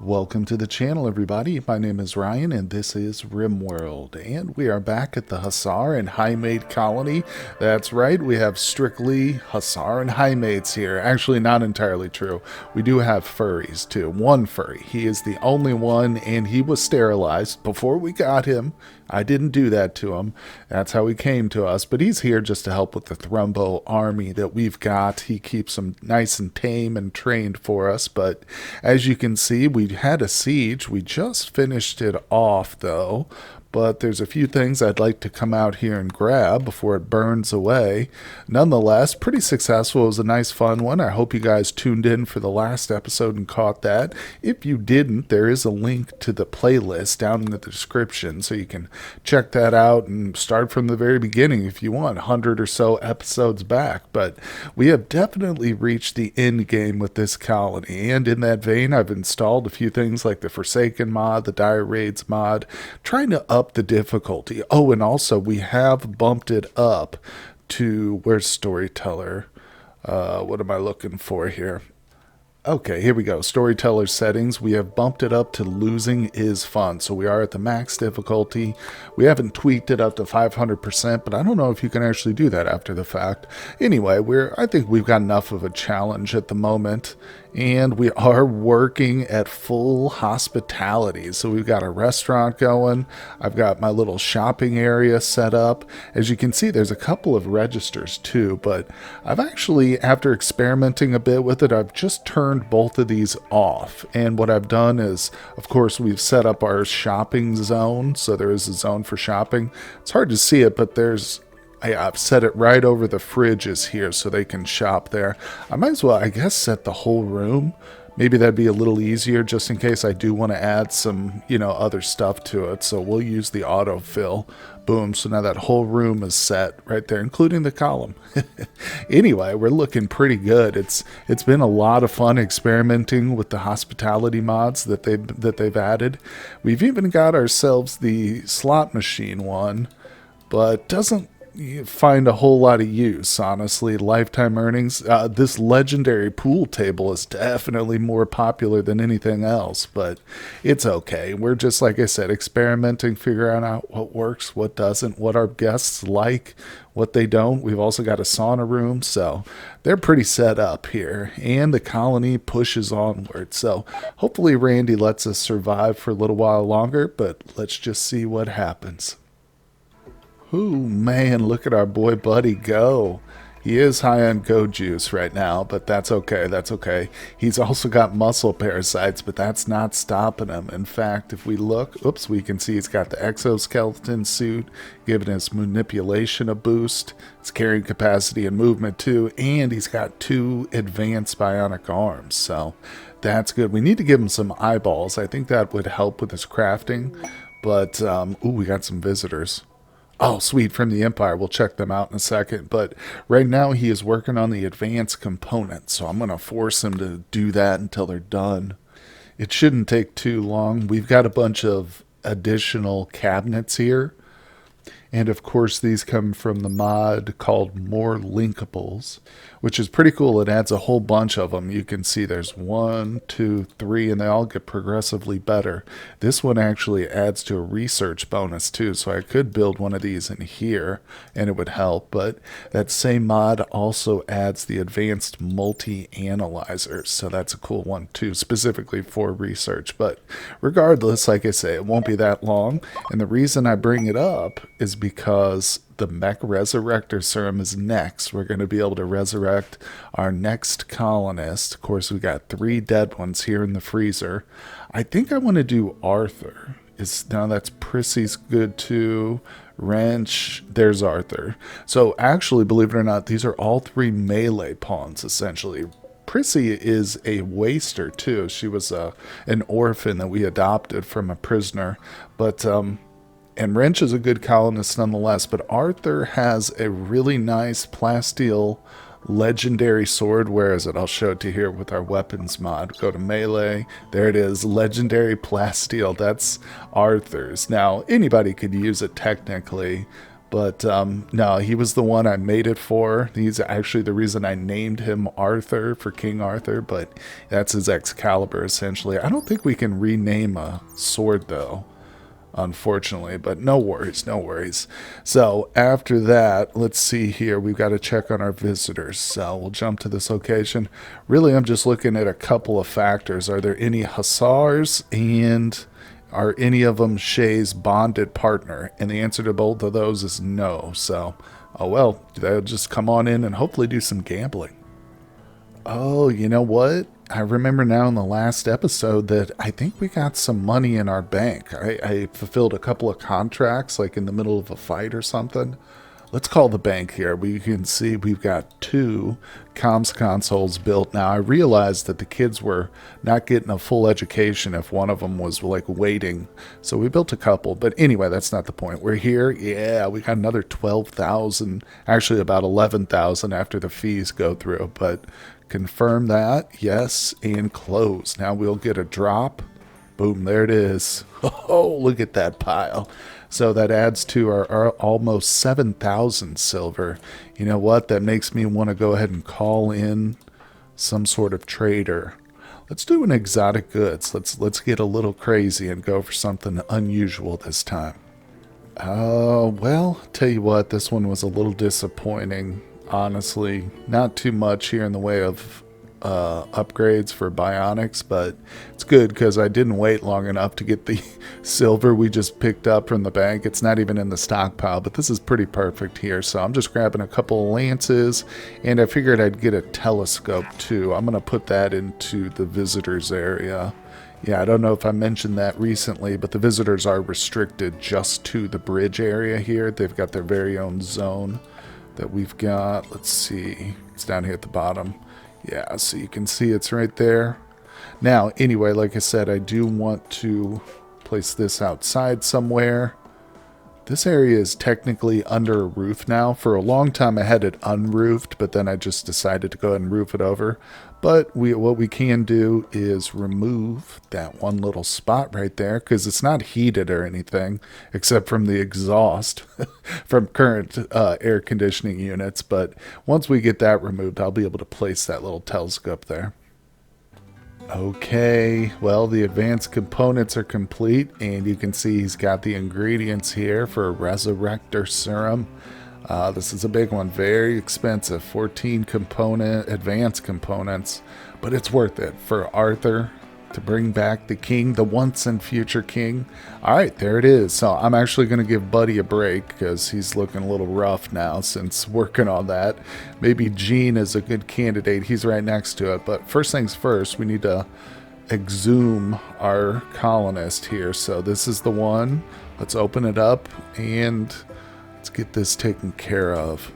Welcome to the channel, everybody. My name is Ryan, and this is RimWorld, and we are back at the Hussar and Highmate colony. That's right, we have strictly Hussar and Highmates here. Actually, not entirely true. We do have furries, too. One furry. He is the only one, and he was sterilized before we got him. I didn't do that to him. That's how he came to us, but he's here just to help with the Thrumbo army that we've got. He keeps them nice and tame and trained for us, but as you can see, we had a siege. We just finished it off, though, but there's a few things I'd like to come out here and grab before it burns away. Nonetheless, pretty successful. It was a nice, fun one. I hope you guys tuned in for the last episode and caught that. If you didn't, there is a link to the playlist down in the description, so you can check that out and start from the very beginning if you want, 100 or so episodes back. But we have definitely reached the end game with this colony, and in that vein, I've installed a few things like the Forsaken mod, the Dire Raids mod, trying to up the difficulty. Oh, and also we have bumped it up to, where's Storyteller? What am I looking for here? Okay, here we go. Storyteller settings. We have bumped it up to losing is fun. So we are at the max difficulty. We haven't tweaked it up to 500%, but I don't know if you can actually do that after the fact. Anyway, I think we've got enough of a challenge at the moment. And we are working at full hospitality. So we've got a restaurant going. I've got my little shopping area set up. As you can see, there's a couple of registers too, but I've actually, after experimenting a bit with it, I've just turned both of these off. And what I've done is, of course, we've set up our shopping zone. So there is a zone for shopping. It's hard to see it, but I've set it right over the fridges here so they can shop there. I might as well, I guess, set the whole room. Maybe that'd be a little easier just in case I do want to add some, other stuff to it. So we'll use the autofill. Boom. So now that whole room is set right there, including the column. Anyway, we're looking pretty good. It's been a lot of fun experimenting with the hospitality mods that they've added. We've even got ourselves the slot machine one, but doesn't you find a whole lot of use, honestly. Lifetime earnings. This legendary pool table is definitely more popular than anything else, but it's okay. We're just, like I said, experimenting, figuring out what works, what doesn't, what our guests like, what they don't. We've also got a sauna room, so they're pretty set up here, and the colony pushes onward. So hopefully Randy lets us survive for a little while longer, but let's just see what happens. Ooh, man, look at our boy Buddy go. He is high on go juice right now, but that's okay, that's okay. He's also got muscle parasites, but that's not stopping him. In fact, if we look, we can see he's got the exoskeleton suit, giving his manipulation a boost, his carrying capacity and movement too, and he's got 2 advanced bionic arms, so that's good. We need to give him some eyeballs. I think that would help with his crafting, but, we got some visitors. Oh, sweet, from the Empire. We'll check them out in a second. But right now he is working on the advanced components, so I'm going to force him to do that until they're done. It shouldn't take too long. We've got a bunch of additional cabinets here. And of course, these come from the mod called More Linkables, which is pretty cool. It adds a whole bunch of them. You can see there's 1, 2, 3, and they all get progressively better. This one actually adds to a research bonus too, so I could build one of these in here and it would help. But that same mod also adds the advanced multi-analyzers, so that's a cool one too, specifically for research. But regardless, like I say, it won't be that long. And the reason I bring it up is because the Mech Resurrector Serum is next. We're going to be able to resurrect our next colonist. Of course, we got 3 dead ones here in the freezer. I think I want to do Arthur. Now that's Prissy's good too. Wrench, there's Arthur. So actually, believe it or not, these are all 3 melee pawns, essentially. Prissy is a waster too. She was an orphan that we adopted from a prisoner. But and Wrench is a good colonist nonetheless, but Arthur has a really nice plasteel legendary sword. Where is it? I'll show it to you here with our weapons mod. Go to melee. There it is. Legendary plasteel. That's Arthur's. Now, anybody could use it technically, But no, he was the one I made it for. He's actually the reason I named him Arthur for King Arthur, but that's his Excalibur essentially. I don't think we can rename a sword though, unfortunately, but no worries, no worries. So after that, let's see here. We've got to check on our visitors. So we'll jump to this location. Really, I'm just looking at a couple of factors. Are there any Hussars, and are any of them Shay's bonded partner? And the answer to both of those is no. So, oh well, they'll just come on in and hopefully do some gambling. Oh, you know what? I remember now in the last episode that I think we got some money in our bank. I fulfilled a couple of contracts, like in the middle of a fight or something. Let's call the bank here. We can see we've got 2 comms consoles built. Now, I realized that the kids were not getting a full education if one of them was like waiting. So we built a couple. But anyway, that's not the point. We're here. Yeah, we got another 12,000. Actually, about 11,000 after the fees go through. But confirm that. Yes, and close. Now we'll get a drop. Boom, there it is. Oh, look at that pile. So that adds to our almost 7,000 silver. You know what? That makes me want to go ahead and call in some sort of trader. Let's do an exotic goods. Let's get a little crazy and go for something unusual this time. Well, tell you what, this one was a little disappointing. Honestly, not too much here in the way of upgrades for bionics, but it's good because I didn't wait long enough to get the silver we just picked up from the bank. It's not even in the stockpile, but this is pretty perfect here. So I'm just grabbing a couple of lances, and I figured I'd get a telescope too. I'm going to put that into the visitors area. Yeah, I don't know if I mentioned that recently, but the visitors are restricted just to the bridge area here. They've got their very own zone that we've got. Let's see. It's down here at the bottom. Yeah, so you can see it's right there. Now, anyway, like I said, I do want to place this outside somewhere. This area is technically under a roof now. For a long time, I had it unroofed, but then I just decided to go ahead and roof it over. But what we can do is remove that one little spot right there, because it's not heated or anything, except from the exhaust from current air conditioning units. But once we get that removed, I'll be able to place that little telescope there. Okay, well, the advanced components are complete, and you can see he's got the ingredients here for a Resurrector Serum. This is a big one, very expensive, 14 component advanced components, but it's worth it for Arthur to bring back the king, the once and future king. All right, there it is. So I'm actually going to give Buddy a break because he's looking a little rough now since working on that. Maybe Gene is a good candidate. He's right next to it. But first things first, we need to exhume our colonist here. So this is the one. Let's open it up and let's get this taken care of.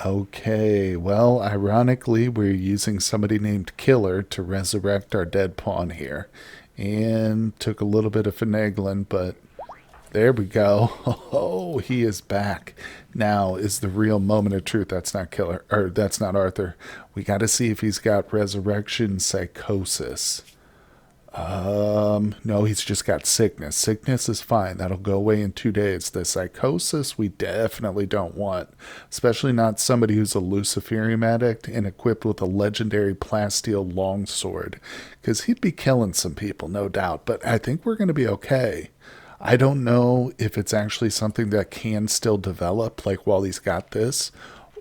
Okay, well, ironically, we're using somebody named Killer to resurrect our dead pawn here. And took a little bit of finagling, but there we go. Oh, he is back. Now is the real moment of truth. That's not Killer, or that's not Arthur. We got to see if he's got resurrection psychosis. No, he's just got sickness. Sickness is fine. That'll go away in 2 days. The psychosis we definitely don't want, especially not somebody who's a Luciferium addict and equipped with a legendary plasteel longsword, because he'd be killing some people, no doubt, but I think we're going to be okay. I don't know if it's actually something that can still develop, like while he's got this,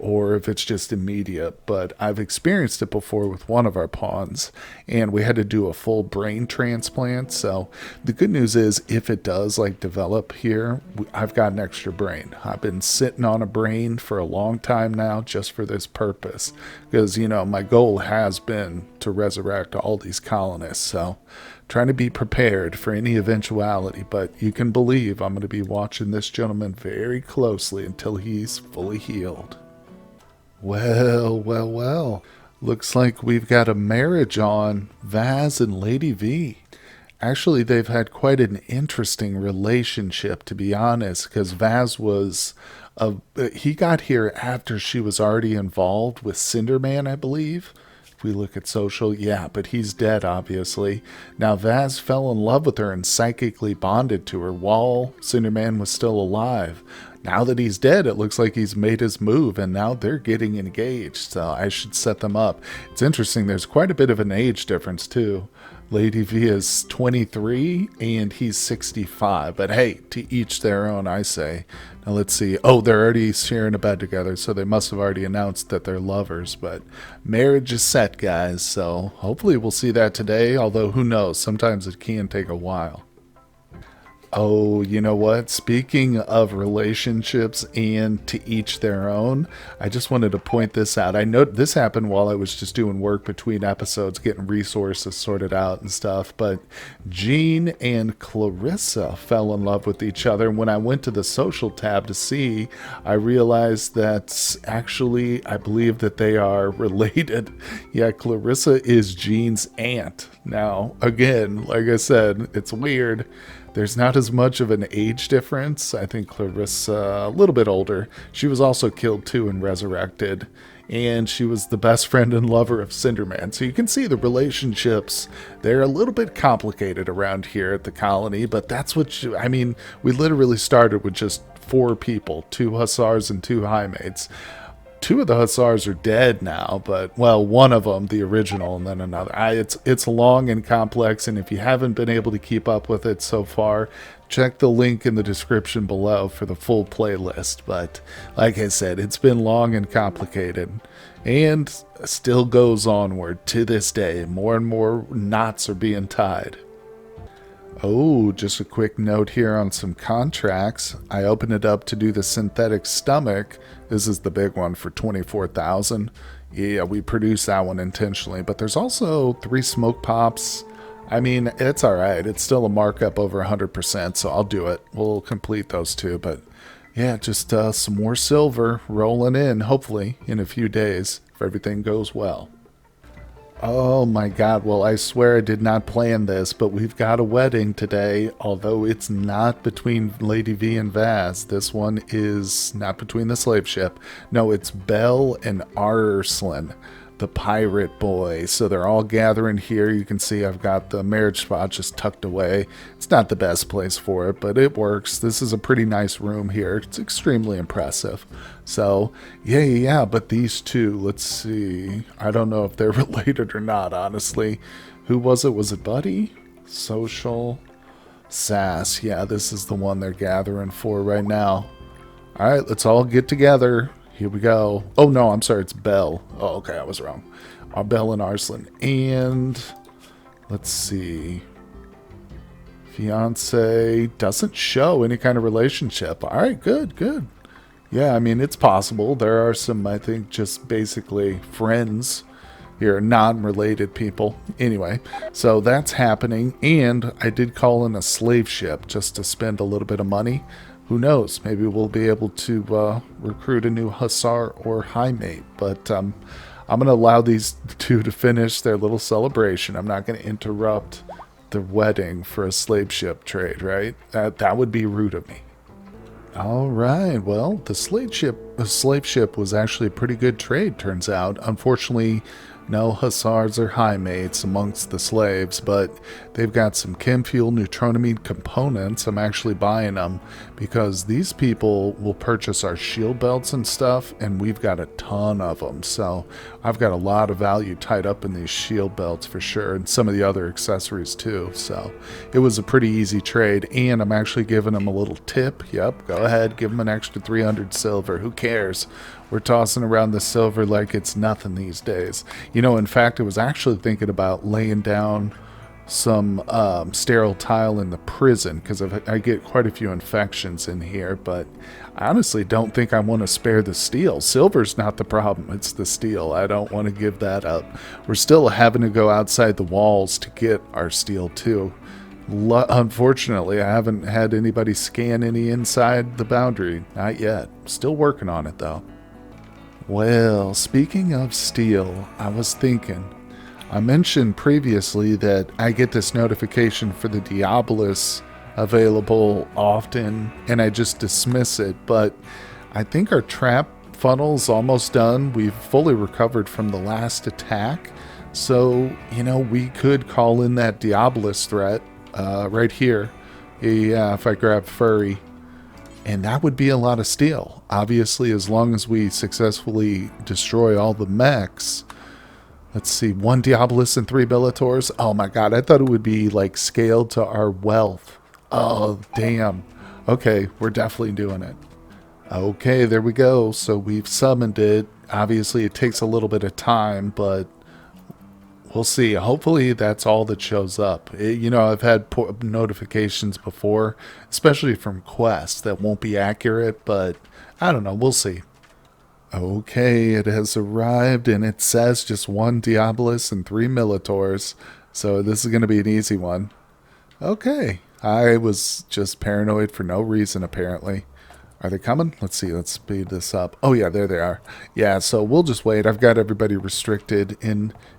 or if it's just immediate, but I've experienced it before with one of our pawns, and we had to do a full brain transplant. So the good news is, if it does like develop here, I've got an extra brain. I've been sitting on a brain for a long time now just for this purpose, because, you know, my goal has been to resurrect all these colonists. So trying to be prepared for any eventuality, but you can believe I'm going to be watching this gentleman very closely until he's fully healed. Well, well, well. Looks like we've got a marriage on, Vaz and Lady V. Actually, they've had quite an interesting relationship, to be honest, because Vaz was... he got here after she was already involved with Cinderman, I believe. If we look at social, yeah, but he's dead, obviously. Now, Vaz fell in love with her and psychically bonded to her while Cinderman was still alive. now that he's dead, it looks like he's made his move, and now they're getting engaged, so I should set them up. It's interesting, there's quite a bit of an age difference, too. Lady V is 23, and he's 65, but hey, to each their own, I say. Now let's see. Oh, they're already sharing a bed together, so they must have already announced that they're lovers, but marriage is set, guys, so hopefully we'll see that today, although who knows, sometimes it can take a while. Oh, you know what? Speaking of relationships and to each their own, I just wanted to point this out. I know this happened while I was just doing work between episodes, getting resources sorted out and stuff, but Jean and Clarissa fell in love with each other. And when I went to the social tab to see, I realized that actually, I believe that they are related. Yeah, Clarissa is Jean's aunt. Now, again, like I said, it's weird. There's not as much of an age difference. I think Clarissa, a little bit older. She was also killed too and resurrected. And she was the best friend and lover of Cinderman. So you can see the relationships. They're a little bit complicated around here at the colony. But that's what I mean, we literally started with just 4 people. 2 Hussars and 2 Highmates. 2 of the Hussars are dead now, but, well, one of them, the original, and then another. It's long and complex, and if you haven't been able to keep up with it so far, check the link in the description below for the full playlist. But, like I said, it's been long and complicated, and still goes onward to this day. More and more knots are being tied. Oh, just a quick note here on some contracts. I opened it up to do the synthetic stomach. This is the big one for 24,000. Yeah, we produced that one intentionally, but there's also 3 smoke pops. I mean, it's all right. It's still a markup over 100%, so I'll do it. We'll complete those 2, but yeah, just some more silver rolling in, hopefully in a few days if everything goes well. Oh my god, well I swear I did not plan this, but we've got a wedding today, although it's not between Lady V and Vaz. This one is not between the slave ship. No, it's Belle and Arslan, the pirate boy. So they're all gathering here. You can see I've got the marriage spot just tucked away. It's not the best place for it, but it works. This is a pretty nice room here. It's extremely impressive. So, yeah, but these 2, let's see. I don't know if they're related or not, honestly. Who was it? Was it Buddy? Social. Sass. Yeah, this is the one they're gathering for right now. All right, let's all get together. Here we go. Oh, no, I'm sorry. It's Belle. Oh, okay, I was wrong. Belle and Arslan. And let's see. Fiance doesn't show any kind of relationship. All right, good. Yeah, I mean, it's possible. There are some, I think, just basically friends here, non-related people. Anyway, so that's happening. And I did call in a slave ship just to spend a little bit of money. Who knows? Maybe we'll be able to recruit a new Hussar or Highmate. But I'm going to allow these 2 to finish their little celebration. I'm not going to interrupt the wedding for a slave ship trade, right? That would be rude of me. All right, well, the slave ship was actually a pretty good trade, turns out. Unfortunately, no Hussars or Highmates amongst the slaves, but they've got some chem fuel neutronamine components. I'm actually buying them because these people will purchase our shield belts and stuff, and we've got a ton of them. So I've got a lot of value tied up in these shield belts for sure, and some of the other accessories too. So it was a pretty easy trade, and I'm actually giving them a little tip. Yep, go ahead, give them an extra 300 silver. Who cares? We're tossing around the silver like it's nothing these days. You know, in fact, I was actually thinking about laying down some sterile tile in the prison because I get quite a few infections in here, but I honestly don't think I want to spare the steel. Silver's not the problem, it's the steel. I don't want to give that up. We're still having to go outside the walls to get our steel too. Unfortunately, I haven't had anybody scan any inside the boundary. Not yet. Still working on it though. Well, speaking of steel, I was thinking, I mentioned previously that I get this notification for the Diabolus available often, and I just dismiss it, but I think our trap funnel's almost done. We've fully recovered from the last attack, so, you know, we could call in that Diabolus threat right here. Yeah, if I grab Furry. And that would be a lot of steel. Obviously, as long as we successfully destroy all the mechs. Let's see, 1 Diabolus and 3 Bellators. Oh my god, I thought it would be like scaled to our wealth. Oh, damn. Okay, we're definitely doing it. Okay, there we go. So we've summoned it. Obviously, it takes a little bit of time, but we'll see. Hopefully, that's all that shows up. You know, I've had notifications before, especially from quests that won't be accurate, but I don't know. We'll see. Okay, it has arrived, and it says just 1 Diabolus and 3 Militors, so this is going to be an easy one. Okay, I was just paranoid for no reason, apparently. Are they coming? Let's see. Let's speed this up. Oh, yeah, there they are. Yeah, so we'll just wait. I've got everybody restricted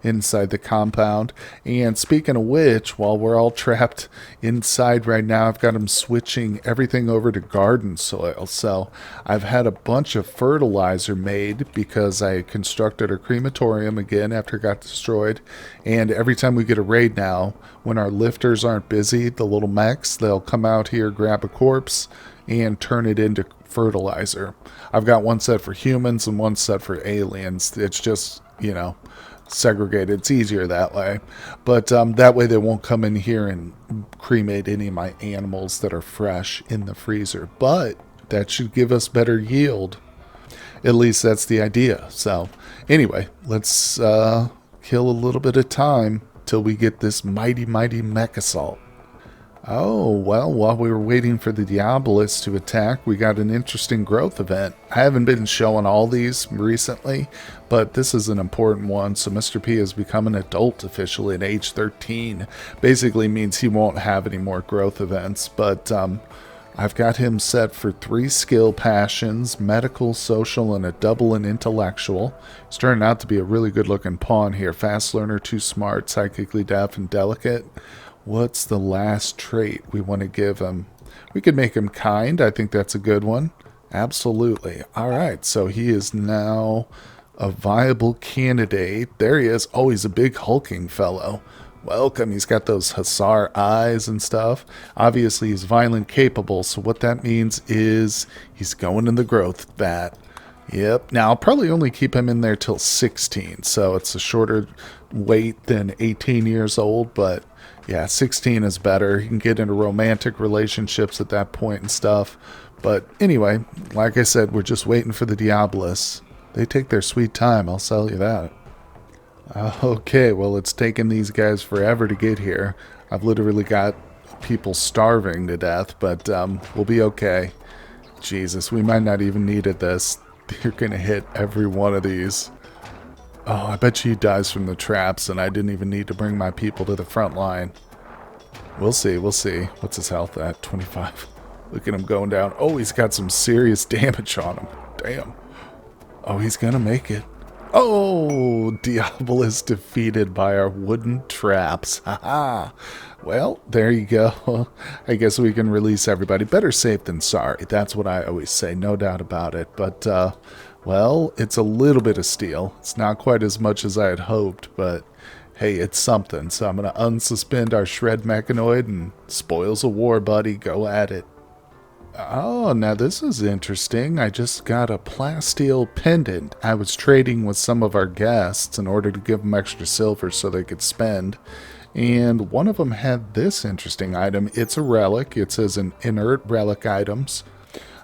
inside the compound. And speaking of which, while we're all trapped inside right now, I've got them switching everything over to garden soil. So I've had a bunch of fertilizer made because I constructed a crematorium again after it got destroyed. And every time we get a raid now, when our lifters aren't busy, the little mechs, they'll come out here, grab a corpse, and turn it into fertilizer. I've got one set for humans and one set for aliens. It's just, you know, segregated. It's easier that way. But that way they won't come in here and cremate any of my animals that are fresh in the freezer. But that should give us better yield. At least that's the idea. So anyway, let's kill a little bit of time till we get this mighty mech assault. Oh, well, while we were waiting for the Diabolus to attack, we got an interesting growth event. I haven't been showing all these recently, but this is an important one. So Mr. P has become an adult officially at age 13. Basically means he won't have any more growth events, but I've got him set for 3 skill passions, medical, social, and a double in intellectual. He's turning out to be a really good looking pawn here. Fast learner, too smart, psychically deaf, and delicate. What's the last trait we want to give him? We could make him kind. I think that's a good one. Absolutely. All right, so he is now a viable candidate. There he is. Oh, he's a big hulking fellow. Welcome. He's got those Hussar eyes and stuff. Obviously, he's violent capable, so what that means is he's going in the growth vat. Yep. Now, I'll probably only keep him in there till 16, so it's a shorter wait than 18 years old, but yeah, 16 is better. You can get into romantic relationships at that point and stuff. But anyway, like I said, we're just waiting for the Diabolus. They take their sweet time, I'll tell you that. Okay, well, it's taken these guys forever to get here. I've literally got people starving to death, but we'll be okay. Jesus, we might not even needed this. You're going to hit every one of these. Oh, I bet he dies from the traps, and I didn't even need to bring my people to the front line. We'll see, we'll see. What's his health at? 25. Look at him going down. Oh, he's got some serious damage on him. Damn. Oh, he's gonna make it. Oh, Diabolus defeated by our wooden traps. Haha. Well, there you go. I guess we can release everybody. Better safe than sorry. That's what I always say, no doubt about it. But, well, it's a little bit of steel. It's not quite as much as I had hoped, but hey, it's something. So I'm going to unsuspend our shred mechanoid and spoils of war, buddy. Go at it. Oh, now this is interesting. I just got a plasteel pendant. I was trading with some of our guests in order to give them extra silver so they could spend. And one of them had this interesting item. It's a relic. It says an inert relic items.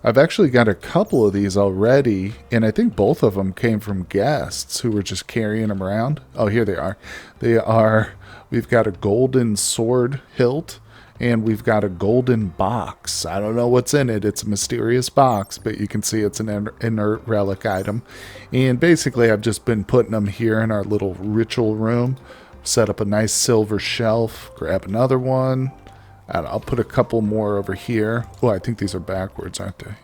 I've actually got a couple of these already, and I think both of them came from guests who were just carrying them around. Oh, here they are. We've got a golden sword hilt, and we've got a golden box. I don't know what's in it. It's a mysterious box, but you can see it's an inert relic item. And basically, I've just been putting them here in our little ritual room. Set up a nice silver shelf. Grab another one. And I'll put a couple more over here. Oh, I think these are backwards, aren't they?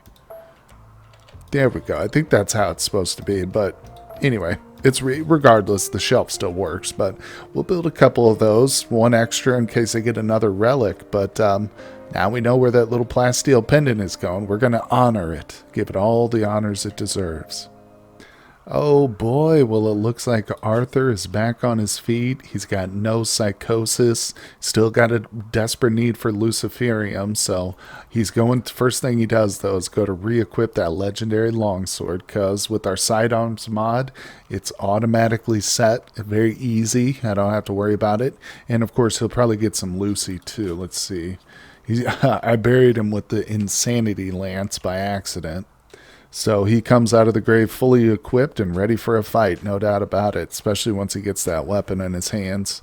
There we go. I think that's how it's supposed to be. But anyway, it's regardless, the shelf still works. But we'll build a couple of those. One extra in case I get another relic. But now we know where that little plasteel pendant is going. We're going to honor it. Give it all the honors it deserves. Oh boy, well, it looks like Arthur is back on his feet. He's got no psychosis, still got a desperate need for Luciferium. So he's going, first thing he does though is go to re equip that legendary longsword. Because with our sidearms mod, it's automatically set, very easy. I don't have to worry about it. And of course, he'll probably get some Lucy too. Let's see. I buried him with the Insanity Lance by accident. So he comes out of the grave fully equipped and ready for a fight, no doubt about it, especially once he gets that weapon in his hands.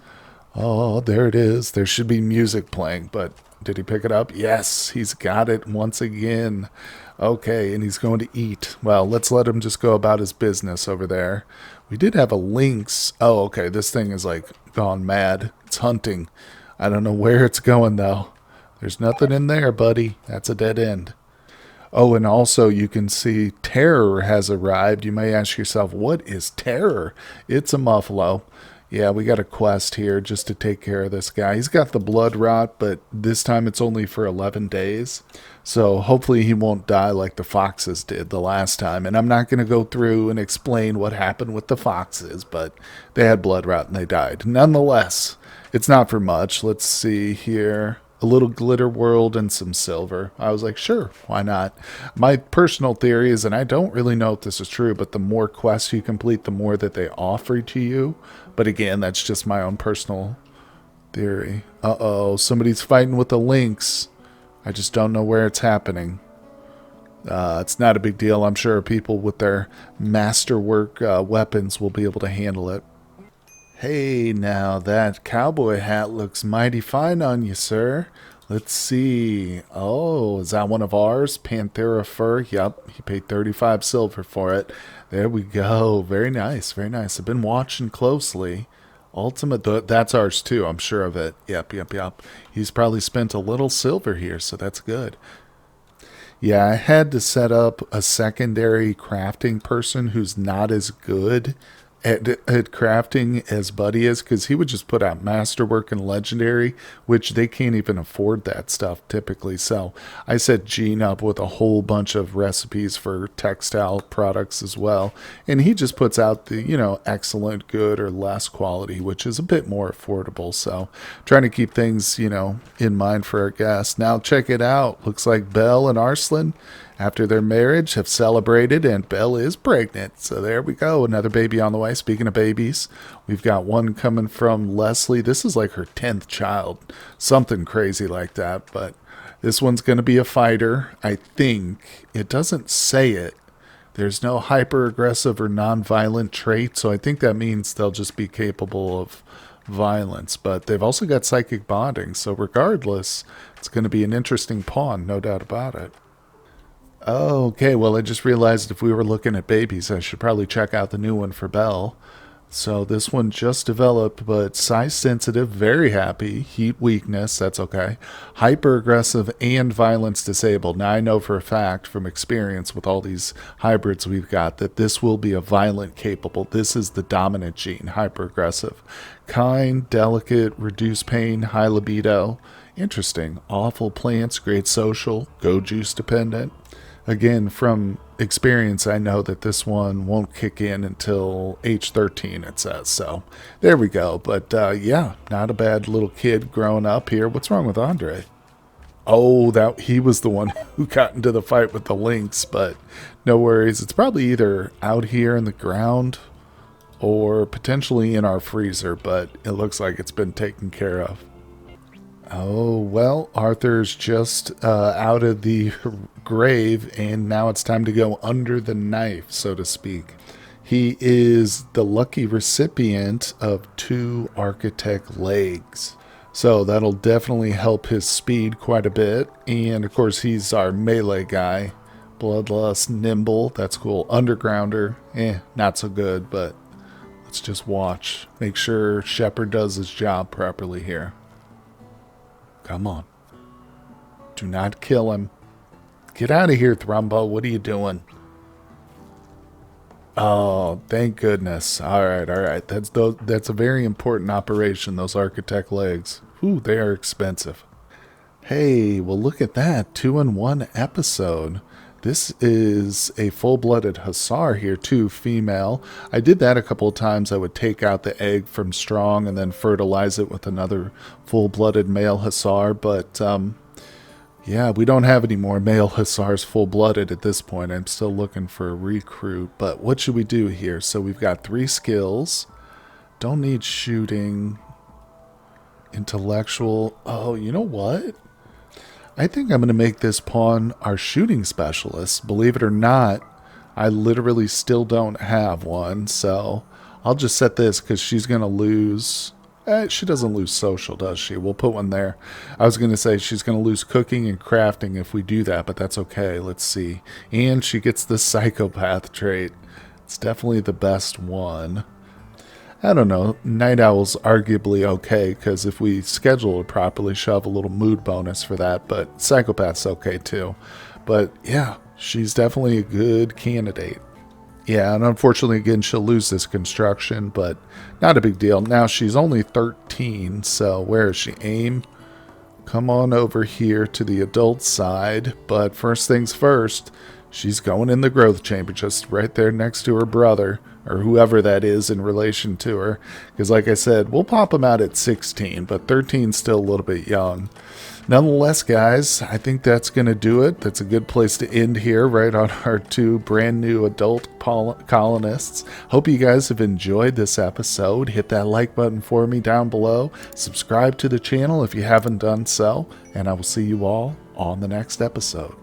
Oh, there it is. There should be music playing, but did he pick it up? Yes, he's got it once again. Okay, and he's going to eat. Well, let's let him just go about his business over there. We did have a lynx. Oh, okay, this thing is like gone mad. It's hunting. I don't know where it's going, though. There's nothing in there, buddy. That's a dead end. Oh, and also you can see Terror has arrived. You may ask yourself, what is Terror? It's a Muffalo. Yeah, we got a quest here just to take care of this guy. He's got the blood rot, but this time it's only for 11 days. So hopefully he won't die like the foxes did the last time. And I'm not going to go through and explain what happened with the foxes, but they had blood rot and they died. Nonetheless, it's not for much. Let's see here. A little glitter world and some silver. I was like, sure, why not? My personal theory is, and I don't really know if this is true, but the more quests you complete, the more that they offer to you. But again, that's just my own personal theory. Uh-oh, somebody's fighting with a lynx. I just don't know where it's happening. It's not a big deal. I'm sure people with their masterwork weapons will be able to handle it. Hey, now that cowboy hat looks mighty fine on you, sir. Let's see. Oh, is that one of ours? Panthera fur? Yup, he paid 35 silver for it. There we go. Very nice, very nice. I've been watching closely. Ultimate, that's ours too, I'm sure of it. Yep. He's probably spent a little silver here, so that's good. Yeah, I had to set up a secondary crafting person who's not as good at crafting as Buddy is, because he would just put out masterwork and legendary, which they can't even afford that stuff typically. So I set Gene up with a whole bunch of recipes for textile products as well, and he just puts out the excellent, good, or less quality, which is a bit more affordable. So trying to keep things in mind for our guests. Now check it out. Looks like Belle and Arslan, after their marriage, have celebrated, and Belle is pregnant. So there we go. Another baby on the way. Speaking of babies, we've got one coming from Leslie. This is like her 10th child. Something crazy like that. But this one's going to be a fighter, I think. It doesn't say it. There's no hyper-aggressive or non-violent trait, so I think that means they'll just be capable of violence. But they've also got psychic bonding, so regardless, it's going to be an interesting pawn, no doubt about it. Oh, okay. Well, I just realized if we were looking at babies, I should probably check out the new one for Belle. So this one just developed, but size sensitive, very happy, heat weakness, that's okay. Hyper aggressive and violence disabled. Now I know for a fact from experience with all these hybrids we've got that this will be a violent capable. This is the dominant gene, hyper aggressive. Kind, delicate, reduce pain, high libido. Interesting. Awful plants, great social, go juice dependent. Again, from experience, I know that this one won't kick in until age 13, it says. So there we go. But yeah, not a bad little kid growing up here. What's wrong with Andre? Oh, that he was the one who got into the fight with the lynx, but no worries. It's probably either out here in the ground or potentially in our freezer, but it looks like it's been taken care of. Oh, well, Arthur's just out of the grave, and now it's time to go under the knife, so to speak. He is the lucky recipient of 2 architect legs. So that'll definitely help his speed quite a bit. And, of course, he's our melee guy. Bloodlust, nimble, that's cool. Undergrounder, not so good, but let's just watch. Make sure Shepard does his job properly here. Come on. Do not kill him. Get out of here, Thrumbo. What are you doing? Oh, thank goodness. All right. That's a very important operation, those architect legs. Ooh, they are expensive. Hey, well, look at that. 2-in-1 episode. This is a full-blooded Hussar here too, female. I did that a couple of times. I would take out the egg from strong and then fertilize it with another full-blooded male Hussar, but yeah, we don't have any more male Hussars full-blooded at this point. I'm still looking for a recruit, but what should we do here? So we've got 3 skills. Don't need shooting. Intellectual. Oh, you know what? I think I'm going to make this pawn our shooting specialist. Believe it or not, I literally still don't have one, so I'll just set this because she's going to lose. She doesn't lose social, does she? We'll put one there. I was going to say she's going to lose cooking and crafting if we do that, but that's okay. Let's see. And she gets the psychopath trait. It's definitely the best one. I don't know. Night Owl's arguably okay, because if we schedule it properly, she'll have a little mood bonus for that, but Psychopath's okay too. But yeah, she's definitely a good candidate. Yeah, and unfortunately, again, she'll lose this construction, but not a big deal. Now, she's only 13, so where is she? Aim. Come on over here to the adult side, but first things first, she's going in the growth chamber, just right there next to her brother, or whoever that is in relation to her. Because like I said, we'll pop them out at 16, but 13's still a little bit young. Nonetheless, guys, I think that's going to do it. That's a good place to end here, right on our 2 brand new adult colonists. Hope you guys have enjoyed this episode. Hit that like button for me down below. Subscribe to the channel if you haven't done so, and I will see you all on the next episode.